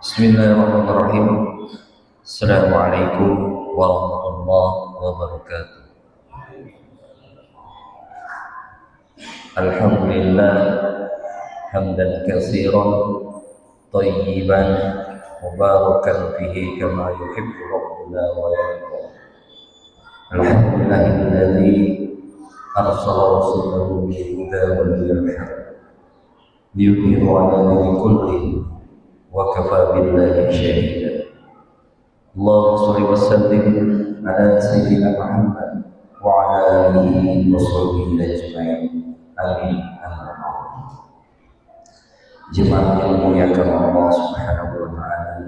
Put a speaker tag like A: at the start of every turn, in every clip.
A: Bismillahirrahmanirrahim. Assalamualaikum warahmatullahi wabarakatuh. Alhamdulillah hamdan katsiran thayyiban mubarakan fihi kama yuhibbu rabbuna wa yarda. Alhamdulillahilladzi arsala rasulahu bil huda wa dinil haqq liyudhhirahu 'ala dini kullih wa kafa billahi shahida. Allahumma shalli wa sallim ala sayyidina Muhammad wa ala alihi wa sahbihi ajma'in. Amin. Jemaah yang dimuliakan Allah Subhanahu wa taala,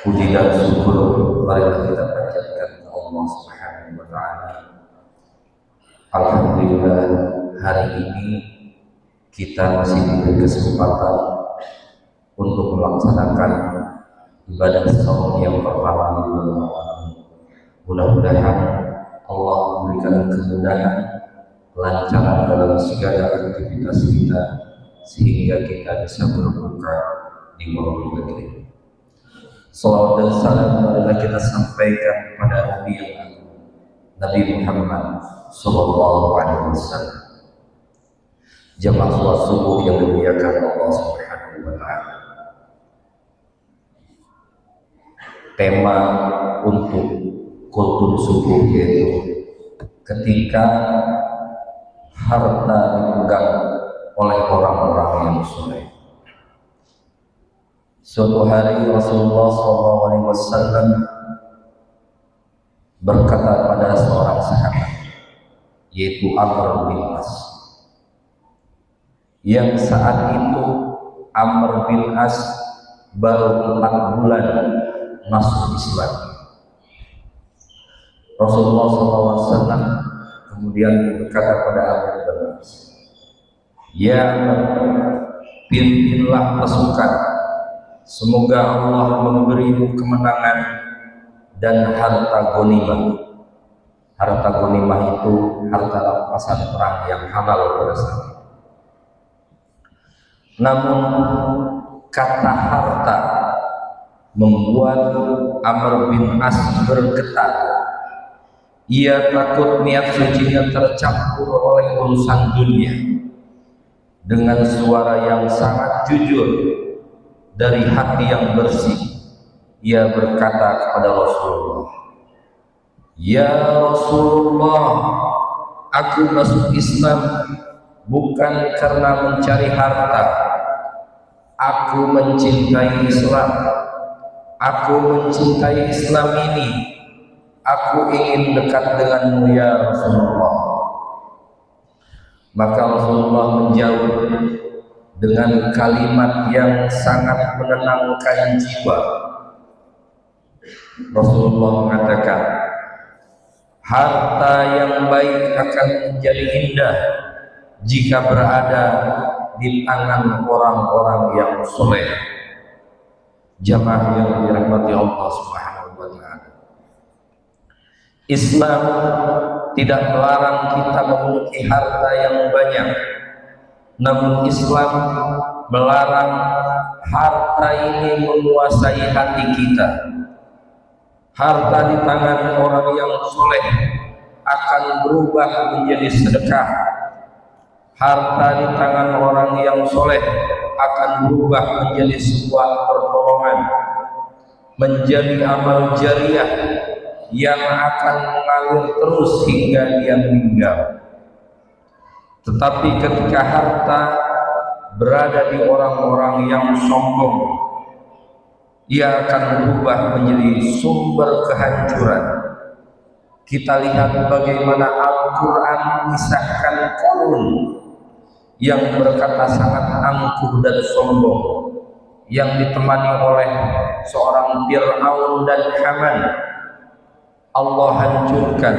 A: puji dan syukur marilah kita panjatkan kepada Allah Subhanahu wa taala. Alhamdulillah, hari ini kita masih diberi kesempatan untuk melaksanakan ibadah saum yang pertama di bulan Ramadan. Mudah-mudahan Allah memberikan kemudahan, kelancaran dalam segala aktivitas kita sehingga kita bisa berbuka di bulan Ramadan. Salawat dan salam marilah kita sampaikan kepada Nabi Muhammad sallallahu alaihi wasallam. Jamaah salat subuh yang dimuliakan Allah Subhanahu wa taala. Tema untuk kultur subuh yaitu ketika harta dipegang oleh orang-orang yang soleh. Suatu hari Rasulullah SAW berkata pada seorang sahabat, yaitu Amr bin As, yang saat itu Amr bin As baru 4 bulan masuk Islam. Rasulullah SAW kemudian berkata pada Amr bin As, ya pimpinlah pasukan, semoga Allah memberimu kemenangan dan harta ghanimah. Harta ghanimah itu harta rampasan perang yang halal pada saat itu. Namun kata harta membuat Amr bin As bergetar. Ia takut niat sucinya tercampur oleh urusan dunia. Dengan suara yang sangat jujur dari hati yang bersih, ia berkata kepada Rasulullah, ya Rasulullah, aku masuk Islam bukan karena mencari harta. Aku mencintai Islam. Aku mencintai Islam ini. Aku ingin dekat denganmu ya Rasulullah. Maka Rasulullah menjawab dengan kalimat yang sangat menenangkan jiwa. Rasulullah mengatakan, harta yang baik akan menjadi indah jika berada di tangan orang-orang yang soleh. Jamaah yang dirahmati Allah Subhanahu wa taala, Islam tidak melarang kita memiliki harta yang banyak, namun Islam melarang harta ini menguasai hati kita. Harta di tangan orang yang soleh akan berubah menjadi sedekah. Harta di tangan orang yang soleh akan berubah menjadi sebuah pertolongan, menjadi amal jariah yang akan mengalir terus hingga dia meninggal. Tetapi ketika harta berada di orang-orang yang sombong, ia akan berubah menjadi sumber kehancuran. Kita lihat bagaimana Al-Quran mengisahkan Qarun yang berkata sangat angkuh dan sombong, yang ditemani oleh seorang Fir'aun dan Haman. Allah hancurkan.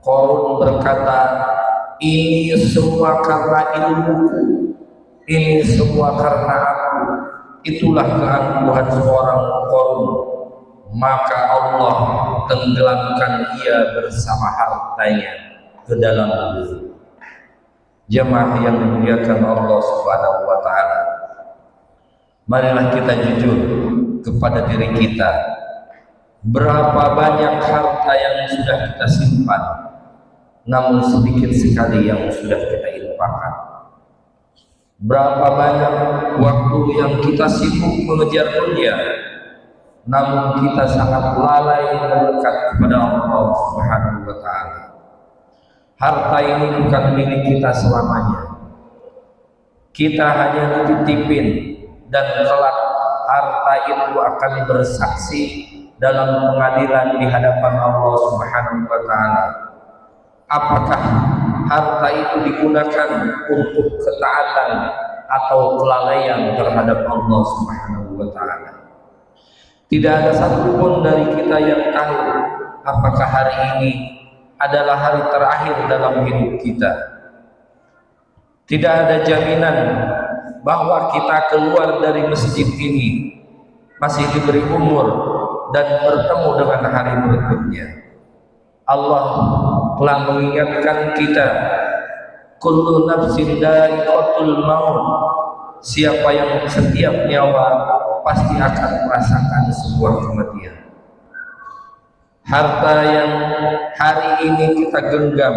A: Qarun berkata, ini semua karena ilmuku, ini semua karena aku. Itulah keangkuhan seorang Qarun. Maka Allah tenggelamkan ia bersama hartanya ke dalam bumi. Jemaah yang dimuliakan Allah Subhanahu wa taala, marilah kita jujur kepada diri kita. Berapa banyak harta yang sudah kita simpan, namun sedikit sekali yang sudah kita infakkan. Berapa banyak waktu yang kita sibuk mengejar dunia, namun kita sangat lalai mendekat kepada Allah Subhanahu wa taala. Harta ini bukan milik kita selamanya. Kita hanya dititipin, dan kelak harta itu akan bersaksi dalam pengadilan di hadapan Allah Subhanahu wa taala. Apakah harta itu digunakan untuk ketaatan atau kelalaian terhadap Allah Subhanahu wa taala? Tidak ada satupun dari kita yang tahu apakah hari ini adalah hari terakhir dalam hidup kita. Tidak ada jaminan bahwa kita keluar dari masjid ini masih diberi umur dan bertemu dengan hari berikutnya. Allah telah mengingatkan kita, kullu nafsin dha'iqatul maut. Siapa yang setiap nyawa pasti akan merasakan sebuah kematian. Harta yang hari ini kita genggam,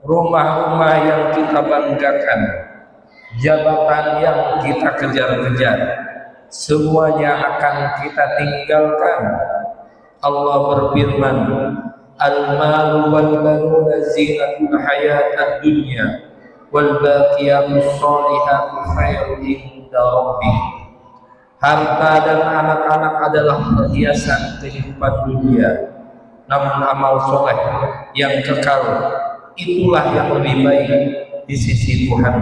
A: rumah-rumah yang kita banggakan, jabatan yang kita kejar-kejar, semuanya akan kita tinggalkan. Allah berfirman, al-malu wal banuna zinatul hayatad dunya wal baqiyatus sholihatu khairun inda rabbih. Harta dan anak-anak adalah perhiasan kehidupan dunia, namun amal soleh yang kekal itulah yang lebih baik di sisi Tuhan.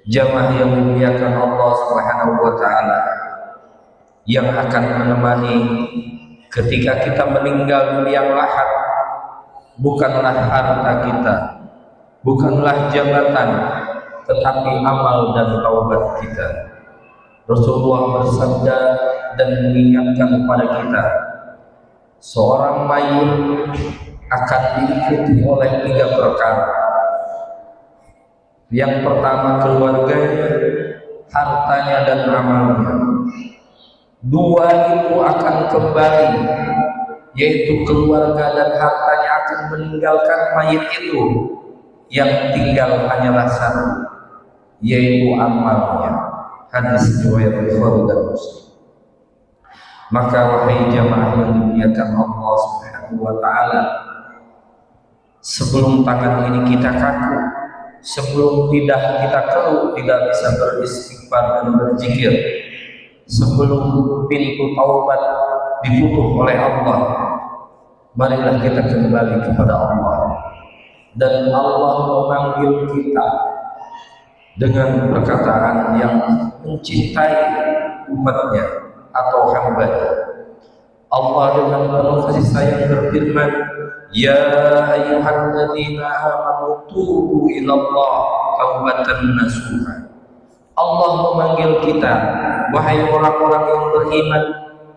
A: Jamaah yang dimuliakan Allah Subhanahu wa taala, yang akan menemani ketika kita meninggal dunia lahat bukanlah harta kita, bukanlah jabatan, tetapi amal dan taubat kita. Rasulullah bersabda dan mengingatkan kepada kita, seorang mayit akan diikuti oleh 3 perkara. Yang pertama keluarganya, hartanya dan amalnya. 2 itu akan kembali, yaitu keluarga dan hartanya akan meninggalkan mayit itu. Yang tinggal hanyalah 1, yaitu amalnya. Hadis riwayat Bukhari dan Muslim. Maka wahai jamaah yang dimuliakan Allah Subhanahu wa taala, sebelum tangan ini kita kaku, sebelum lidah kita keluh tidak bisa beristighfar dan berzikir, sebelum pintu taubat ditutup oleh Allah, marilah kita kembali kepada Allah. Dan Allah memanggil kita dengan perkataan yang mencintai umatnya atau hambanya. Allah dengan penuh kasih sayang berfirman, ya ayyuhalladzina amanu tubu ilallah taubatan nasuha. Allah memanggil kita, wahai orang-orang yang beriman,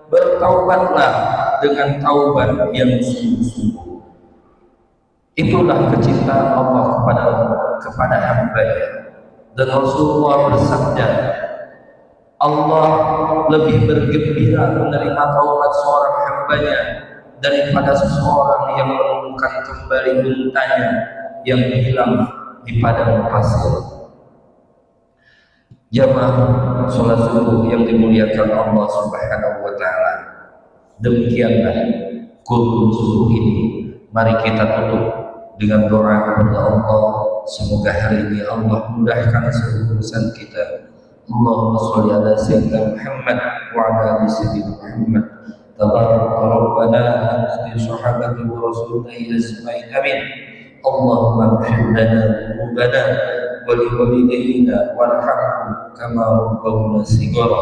A: bertaubatlah dengan taubat yang sungguh-sungguh. Itulah kecintaan Allah kepada hambanya. Dan Rasulullah bersabda, Allah lebih bergembira menerima taubat seorang hambanya daripada seseorang yang menemukan kembali untanya yang hilang di padang pasir. Jamaah sholat subuh yang dimuliakan Allah Subhanahu wa taala, demikianlah kultum subuh ini. Mari kita tutup dengan doa kepada Allah. Semoga hari ini Allah mudahkan seluruh urusan kita. Allahumma sholli ala sayyidina Muhammad wa ala ali sayyidina Muhammad. Tabarak rabbana fi sahabati wa rasulihi ajma'in. Amin. Allahumma ighfir lana dhunubana wa li walidayna warhamhum kama rabbawna shighara.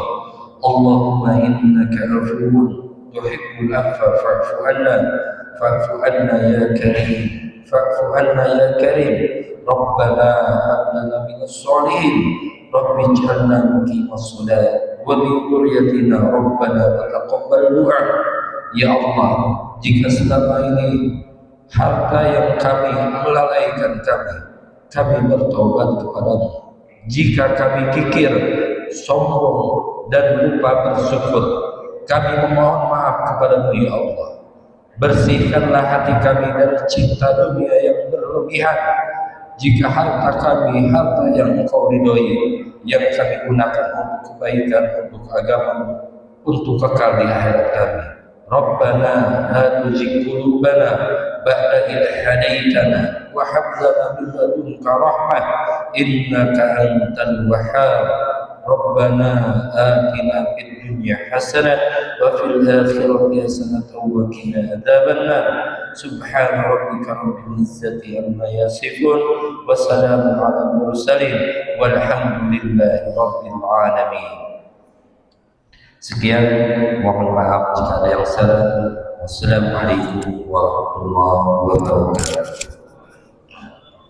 A: Allahumma innaka afuwwun tuhibbul afwa fa'fu anna ya karim. Fa'fu anna ya karim. Rabbana hab lana minas sholihin. Rabbi ij'alna muqimas shalah wa min dhurriyyatina rabbana wa taqabbal du'a. Ya Allah, jika selama ini harta yang kami melalaikan kami bertobat kepadamu. Jika kami kikir, sombong dan lupa bersyukur, kami memohon maaf kepadamu ya Allah. Bersihkanlah hati kami dari cinta dunia yang berlebihan. Jika harta kami harta yang Engkau ridhoi, yang kami gunakan untuk kebaikan, untuk agama, untuk kekal di akhirat kami. Rabbana la tuzigh qulubana ba'da idh hadaitana wa hab lana min ladunka rahmah innaka antal wahhab. Rabbana atina fid dunya hasanah wa fil akhirati hasanah wa qina adzabannar. Subhana rabbika rabbil izzati amma yasifun wa salamun alal mursalin walhamdulillahi rabbil alamin. Sekian, mohon maaf jika ada yang salah. Wassalamualaikum warahmatullahi wabarakatuh.